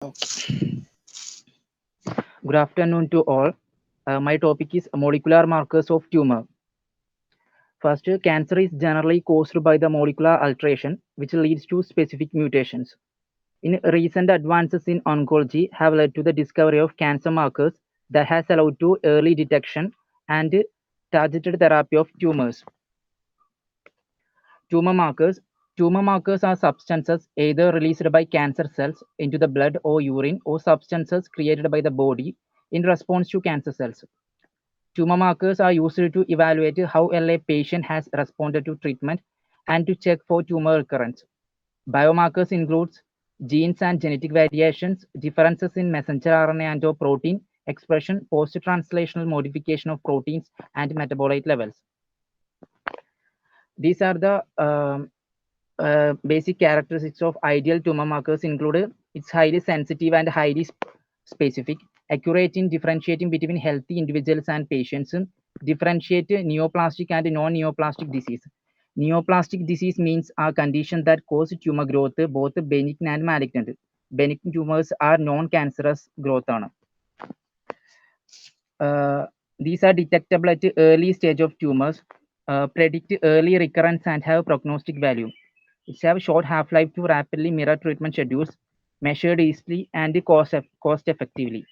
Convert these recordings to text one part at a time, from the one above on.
Good afternoon to all. My topic is molecular markers of tumor. First, cancer is generally caused by the molecular alteration, which leads to specific mutations. In recent advances in oncology have led to the discovery of cancer markers that has allowed to early detection and targeted therapy of tumors. Tumor markers. Tumor markers are substances either released by cancer cells into the blood or urine or substances created by the body in response to cancer cells. Tumor markers are used to evaluate how well a patient has responded to treatment and to check for tumor recurrence. Biomarkers include genes and genetic variations, differences in messenger RNA and or protein expression, post-translational modification of proteins, and metabolite levels. These are the basic characteristics of ideal tumor markers include it's highly sensitive and highly specific, accurate in differentiating between healthy individuals and patients, differentiate neoplastic and non-neoplastic disease. Neoplastic disease means a condition that causes tumor growth, both benign and malignant. Benign tumors are non-cancerous growth. These are detectable at early stage of tumors, predict early recurrence and have prognostic value. It have short half-life to rapidly mirror treatment schedules, measured easily and cost effectively.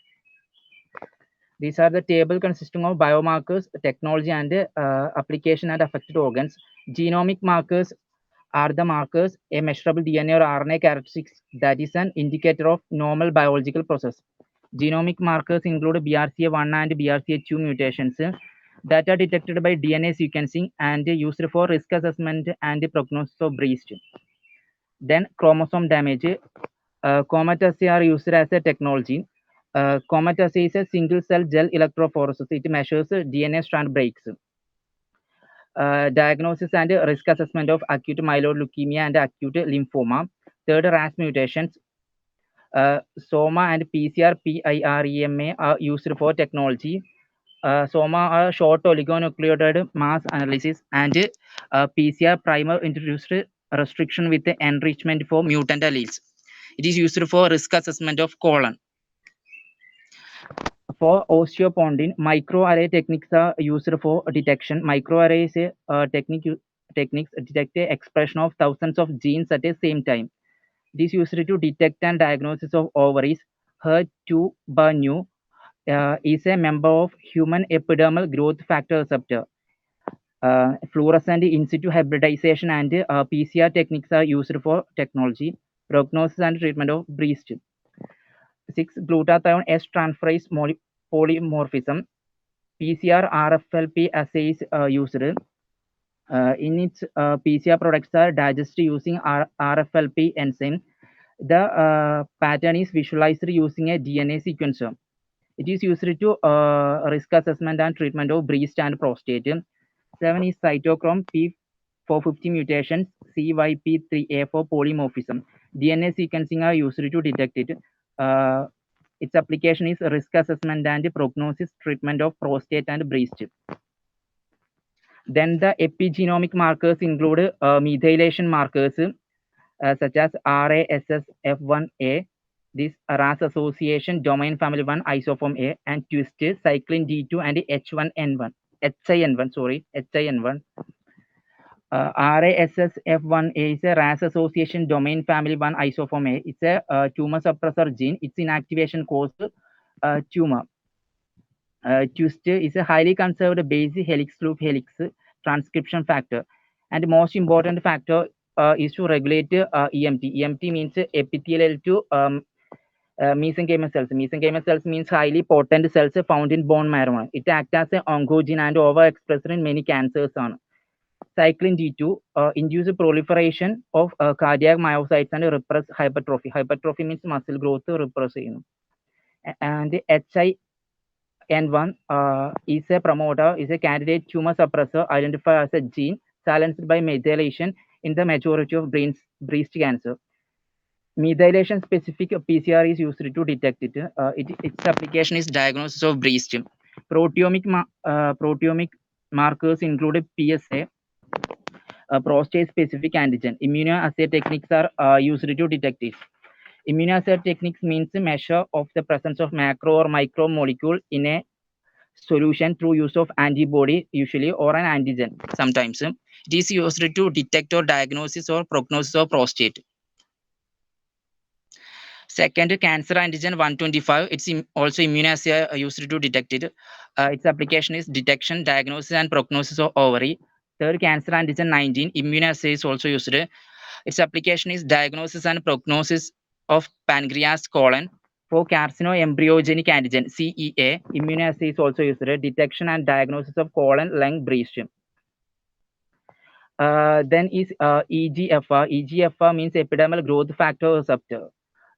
These are the table consisting of biomarkers, technology, and application and affected organs. Genomic markers are the markers, a measurable DNA or RNA characteristics that is an indicator of normal biological process. Genomic markers include BRCA1 and BRCA2 mutations that are detected by DNA sequencing and used for risk assessment and prognosis of breast. Then chromosome damage. Comet assay are used as a technology. Comet assay is a single cell gel electrophoresis. It measures DNA strand breaks. Diagnosis and risk assessment of acute myeloid leukemia and acute lymphoma. Third, RAS mutations. SOMA and PCR-PIREMA are used for technology. SOMA are short oligonucleotide mass analysis, and PCR primer introduced restriction with enrichment for mutant alleles. It is used for risk assessment of colon. For osteopondine, microarray techniques are used for detection. Microarray is a techniques detect the expression of thousands of genes at the same time. It is used to detect and diagnosis of ovaries. HER2/neu is a member of human epidermal growth factor receptor. Fluorescent in situ hybridization and PCR techniques are used for technology, prognosis and treatment of breast. 6. Glutathione S-transferase polymorphism. PCR RFLP assays used. In its PCR products are digested using RFLP enzyme. The pattern is visualized using a DNA sequencer. It is used to risk assessment and treatment of breast and prostate. 7 is cytochrome P450 mutations, CYP3A for polymorphism. DNA sequencing are used to detect it. Its application is risk assessment and prognosis treatment of prostate and breast. Then the epigenomic markers include methylation markers such as RASSF1A, this RAS association domain family 1 isoform A, and twist cyclin D2 and HIN1. RASSF1A is a RAS association domain family 1 isoform A. It's a tumor suppressor gene. Its inactivation causes tumor. Twist is a highly conserved base helix loop helix transcription factor. And most important factor is to regulate EMT. EMT means epithelial to mesenchymal cells. Mesenchymal cells means highly potent cells found in bone marrow. It acts as an oncogene and overexpressed in many cancers. Cyclin D2 induces proliferation of cardiac myocytes and repress hypertrophy. Hypertrophy means muscle growth repressing. And HIN1 is a promoter, is a candidate tumor suppressor identified as a gene silenced by methylation in the majority of breast cancer. Methylation specific PCR is used to detect it. Its application is diagnosis of breast. Proteomic markers include PSA, prostate specific antigen. Immunoassay techniques are used to detect it. Immunoassay techniques means a measure of the presence of macro or micro molecule in a solution through use of antibody usually or an antigen sometimes. It is used to detect or diagnosis or prognosis of prostate. Second, cancer antigen 125. It's also immunoassay used to detect it. Its application is detection, diagnosis, and prognosis of ovary. Third, cancer antigen 19. Immunoassay is also used. Its application is diagnosis and prognosis of pancreas, colon. For carcinoembryogenic antigen CEA, immunoassay is also used. Detection and diagnosis of colon, lung, breast. Then is EGFR. EGFR means epidermal growth factor receptor.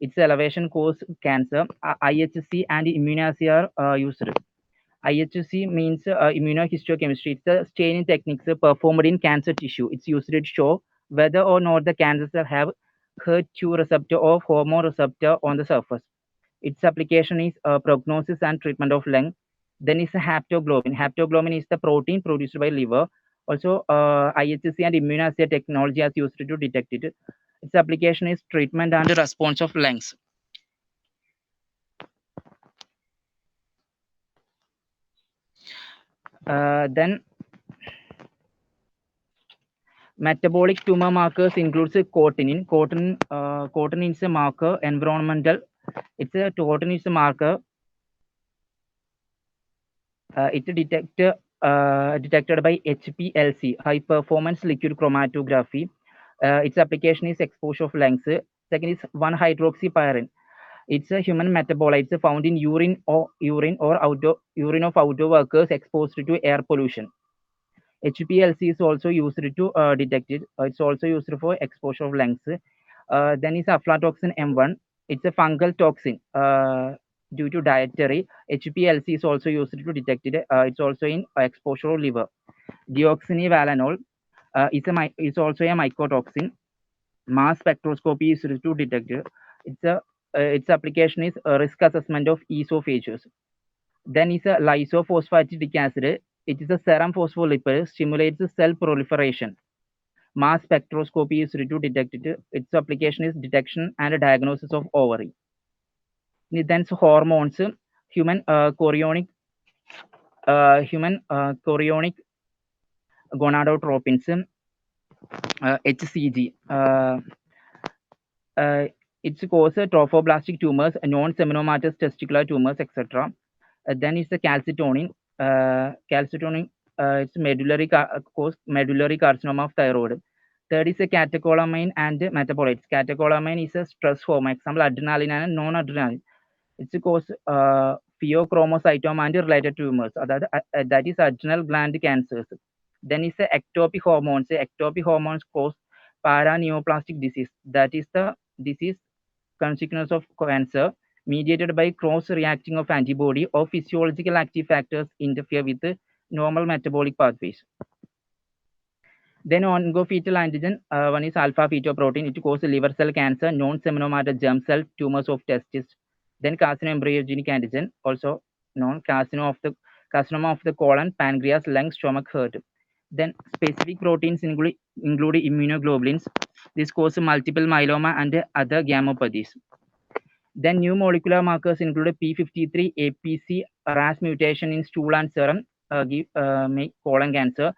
Its elevation cause cancer. IHC and immunoassay are used. IHC means immunohistochemistry. It's a staining techniques performed in cancer tissue. It's used to show whether or not the cancer cells have HER2 receptor or hormone receptor on the surface. Its application is prognosis and treatment of lung. Then is haptoglobin. Haptoglobin is the protein produced by liver. Also, IHC and immunoassay technology is used to detect it. Its application is treatment and response of lungs. Then metabolic tumor markers includes cotinine. Cotinine is a marker. Environmental. Cotinine is a marker. It detected by HPLC, high performance liquid chromatography. Its application is exposure of lungs. Second is 1-hydroxypyrin. It's a human metabolite. It's found in urine of outdoor workers exposed to air pollution. HPLC is also used to detect it. It's also used for exposure of lungs. Then is aflatoxin M1. It's a fungal toxin. Due to dietary, HPLC is also used to detect it. It's also in exposure of liver. Deoxynivalenol is also a mycotoxin. Mass spectroscopy is used to detect it. Its application is risk assessment of esophagus. Then is a lysophosphatidic acid. It is a serum phospholipid, stimulates cell proliferation. Mass spectroscopy is used to detect it. Its application is detection and diagnosis of ovary. Then hormones, human chorionic gonadotropins, HCG. It's causes trophoblastic tumors, non-seminomatous testicular tumors, etc. Then it's the calcitonin. Calcitonin it's cause medullary carcinoma of thyroid. Third is a catecholamine and metabolites. Catecholamine is a stress hormone, example adrenaline and non-adrenaline. It's cause pheochromocytoma and related tumors. That is adrenal gland cancers. Then is the ectopic hormones. Ectopic hormones cause paraneoplastic disease. That is the disease consequence of cancer mediated by cross-reacting of antibody or physiological active factors interfere with the normal metabolic pathways. Then oncofetal antigen, one is alpha-fetoprotein. It causes liver cell cancer, non-seminomatous germ cell tumors of testis. Then carcinoembryogenic antigen, also known carcinoma of the colon, pancreas, lung, stomach, heart. Then specific proteins include immunoglobulins. This causes multiple myeloma and other gammopathies. Then new molecular markers include P53, APC, RAS mutation in stool and serum make colon cancer.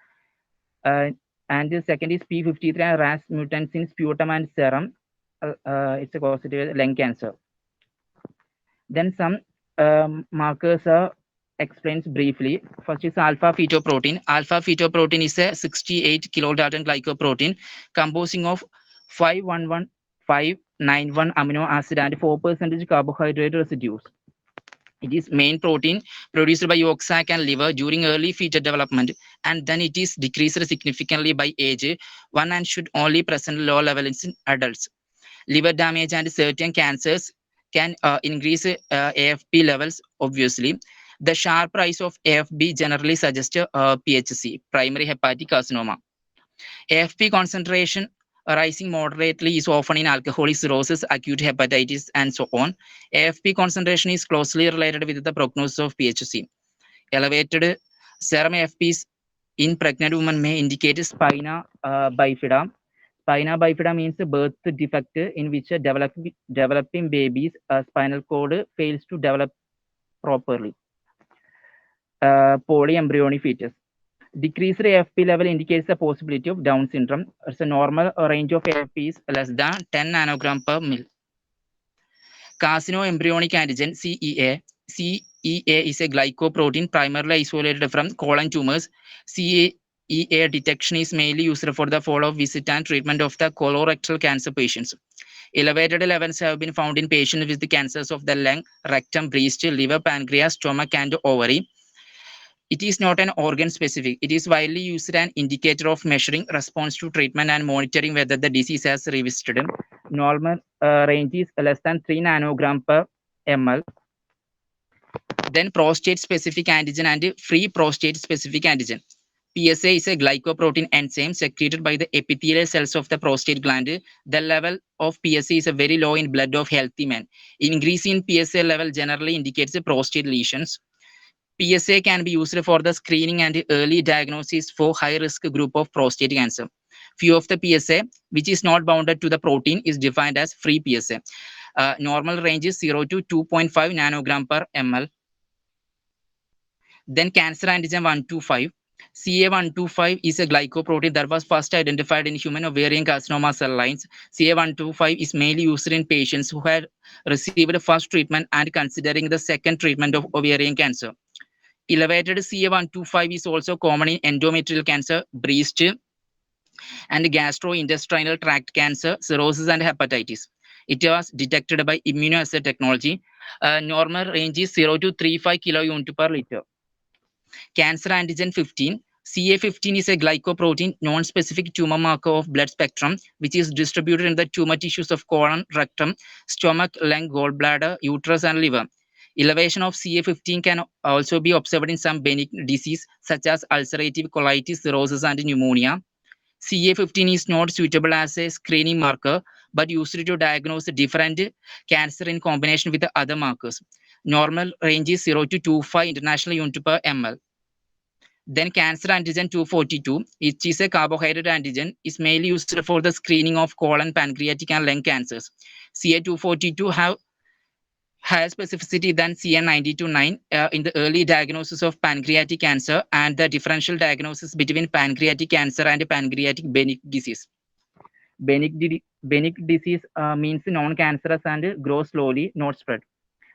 And the second is P53 and RAS mutants in sputum and serum. It's a causative lung cancer. Then some markers are explained briefly. First is alpha-fetoprotein. Alpha-fetoprotein is a 68 kilodalton glycoprotein composing of 591 amino acid and 4% carbohydrate residues. It is main protein produced by yolk sac and liver during early fetal development, and then it is decreased significantly by age 1 and should only present low levels in adults. Liver damage and certain cancers can increase AFP levels, obviously. The sharp rise of AFP generally suggests PHC, primary hepatic carcinoma. AFP concentration rising moderately is often in alcoholic cirrhosis, acute hepatitis, and so on. AFP concentration is closely related with the prognosis of PHC. Elevated serum AFPs in pregnant women may indicate spina bifida. Spina bifida means a birth defect in which a developing baby's spinal cord fails to develop properly. Polyembryonic fetus. Decreased AFP level indicates the possibility of Down syndrome. It's a normal range of AFP is less than 10 nanogram per mil. Carcinoembryonic antigen CEA. CEA is a glycoprotein primarily isolated from colon tumors. CEA detection is mainly used for the follow-up visit and treatment of the colorectal cancer patients. Elevated levels have been found in patients with the cancers of the lung, rectum, breast, liver, pancreas, stomach, and ovary. It is not an organ specific. It is widely used as an indicator of measuring response to treatment and monitoring whether the disease has revisited. Normal range is less than 3 nanogram per ml. Then prostate specific antigen and free prostate specific antigen. PSA is a glycoprotein enzyme secreted by the epithelial cells of the prostate gland. The level of PSA is very low in blood of healthy men. Increase in PSA level generally indicates prostate lesions. PSA can be used for the screening and early diagnosis for high-risk group of prostate cancer. Few of the PSA, which is not bounded to the protein, is defined as free PSA. Normal range is 0 to 2.5 nanogram per ml. Then cancer antigen 125. CA125 is a glycoprotein that was first identified in human ovarian carcinoma cell lines. CA125 is mainly used in patients who had received first treatment and considering the second treatment of ovarian cancer. Elevated CA125 is also common in endometrial cancer, breast, and gastrointestinal tract cancer, cirrhosis, and hepatitis. It was detected by immunoassay technology. Normal range is 0 to 35 kilojoules per liter. Cancer antigen 15. CA15 is a glycoprotein non-specific tumor marker of blood spectrum, which is distributed in the tumor tissues of colon, rectum, stomach, lung, gallbladder, uterus, and liver. Elevation of CA15 can also be observed in some benign disease such as ulcerative colitis, cirrhosis, and pneumonia. CA15 is not suitable as a screening marker, but used to diagnose different cancer in combination with the other markers. Normal range is 0 to 25 international unit per ml. Then cancer antigen 242, which is a carbohydrate antigen, is mainly used for the screening of colon, pancreatic, and lung cancers. CA242 have higher specificity than CA9029 in the early diagnosis of pancreatic cancer and the differential diagnosis between pancreatic cancer and pancreatic benign disease. Benign disease means non-cancerous and grows slowly, not spread.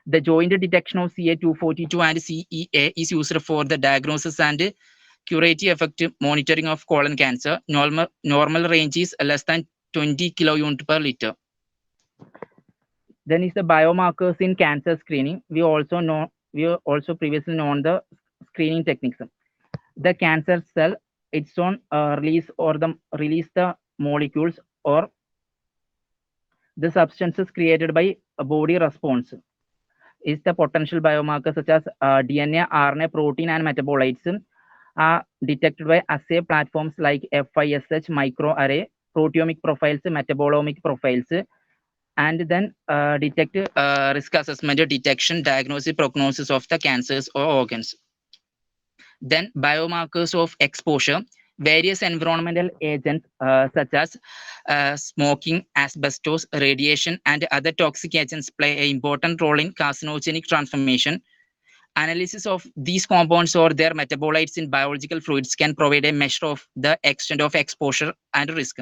The joint detection of CA242 and CEA is used for the diagnosis and curative effective monitoring of colon cancer. Normal range is less than 20 kilojoules per liter. Then is the biomarkers in cancer screening. We also previously known the screening techniques. The cancer cell, its own release the molecules or the substances created by a body response. Is the potential biomarkers such as DNA, RNA, protein, and metabolites are detected by assay platforms like FISH, microarray, proteomic profiles, metabolomic profiles, and then detect risk assessment, detection, diagnosis, prognosis of the cancers or organs. Then biomarkers of exposure. Various environmental agents such as smoking, asbestos, radiation, and other toxic agents play an important role in carcinogenic transformation. Analysis of these compounds or their metabolites in biological fluids can provide a measure of the extent of exposure and risk.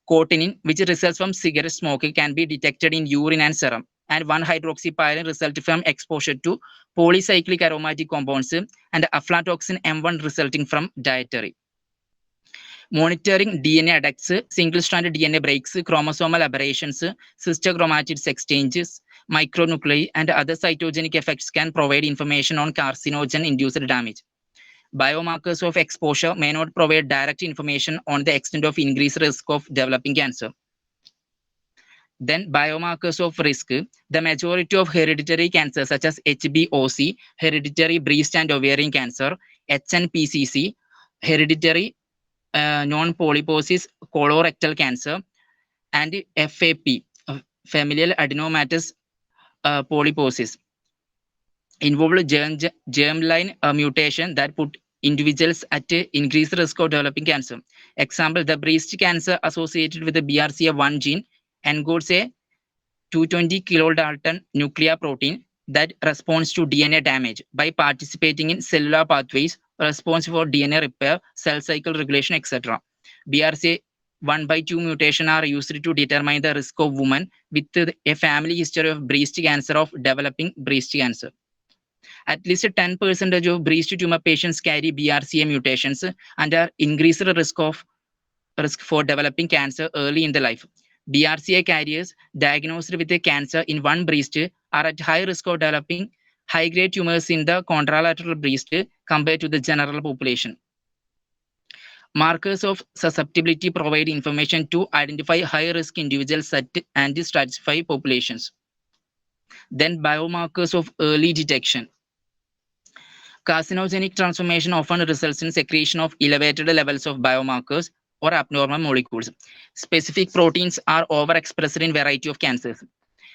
Cotinine, which results from cigarette smoking, can be detected in urine and serum, and 1-hydroxypyrin results from exposure to polycyclic aromatic compounds, and aflatoxin M1 resulting from dietary. Monitoring DNA adducts, single-stranded DNA breaks, chromosomal aberrations, sister chromatids exchanges, micronuclei, and other cytogenic effects can provide information on carcinogen-induced damage. Biomarkers of exposure may not provide direct information on the extent of increased risk of developing cancer. Then biomarkers of risk. The majority of hereditary cancers such as HBOC, hereditary breast and ovarian cancer, HNPCC, hereditary non-polyposis colorectal cancer, and FAP, familial adenomatous polyposis, involve germline mutation that put individuals at increased risk of developing cancer. Example, the breast cancer associated with the BRCA1 gene encodes a 220 kilodalton nuclear protein that responds to DNA damage by participating in cellular pathways responsible for DNA repair, cell cycle regulation, etc. BRCA1/2 mutation are used to determine the risk of women with a family history of breast cancer of developing breast cancer. At least 10% of breast tumor patients carry BRCA mutations and are increased risk for developing cancer early in the life. BRCA carriers diagnosed with a cancer in one breast are at high risk of developing high-grade tumors in the contralateral breast compared to the general population. Markers of susceptibility provide information to identify high-risk individuals and stratify populations. Then biomarkers of early detection. Carcinogenic transformation often results in secretion of elevated levels of biomarkers or abnormal molecules. Specific proteins are overexpressed in variety of cancers.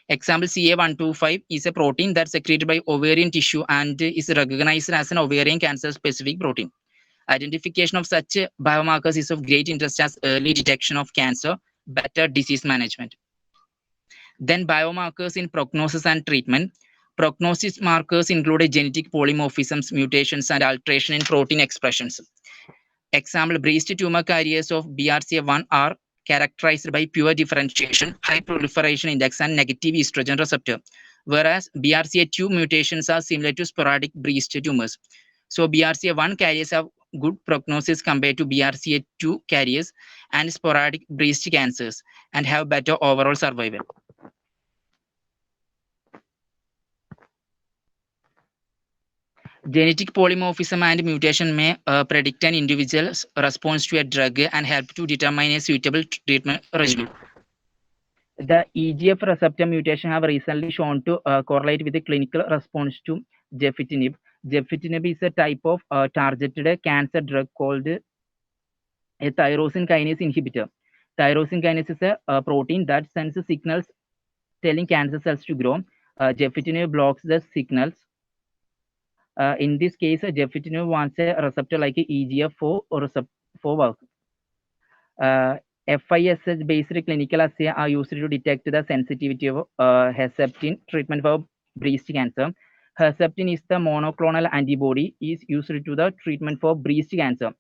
Example, CA125 is a protein that's secreted by ovarian tissue and is recognized as an ovarian cancer specific protein. Identification of such biomarkers is of great interest as early detection of cancer, better disease management. Then biomarkers in prognosis and treatment. Prognosis markers include genetic polymorphisms, mutations, and alteration in protein expressions. Example, breast tumor carriers of BRCA1 are characterized by pure differentiation, high proliferation index, and negative estrogen receptor, whereas BRCA2 mutations are similar to sporadic breast tumors. So BRCA1 carriers have good prognosis compared to BRCA2 carriers and sporadic breast cancers and have better overall survival. Genetic polymorphism and mutation may predict an individual's response to a drug and help to determine a suitable treatment regimen. The EGF receptor mutation have recently shown to correlate with the clinical response to gefitinib. Gefitinib is a type of targeted cancer drug called a tyrosine kinase inhibitor. Tyrosine kinase is a protein that sends signals telling cancer cells to grow. Gefitinib blocks the signals. In this case, gefitinib wants a receptor like EGF for work. FISH-based clinical assay are used to detect the sensitivity of Herceptin treatment for breast cancer. Herceptin is the monoclonal antibody is used to the treatment for breast cancer.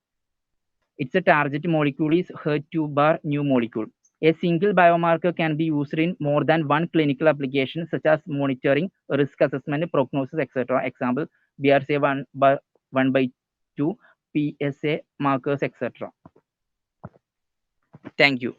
Its target molecule is HER2 new molecule. A single biomarker can be used in more than one clinical application, such as monitoring, risk assessment, prognosis, etc. Example, BRCA1/2, PSA markers, etc. Thank you.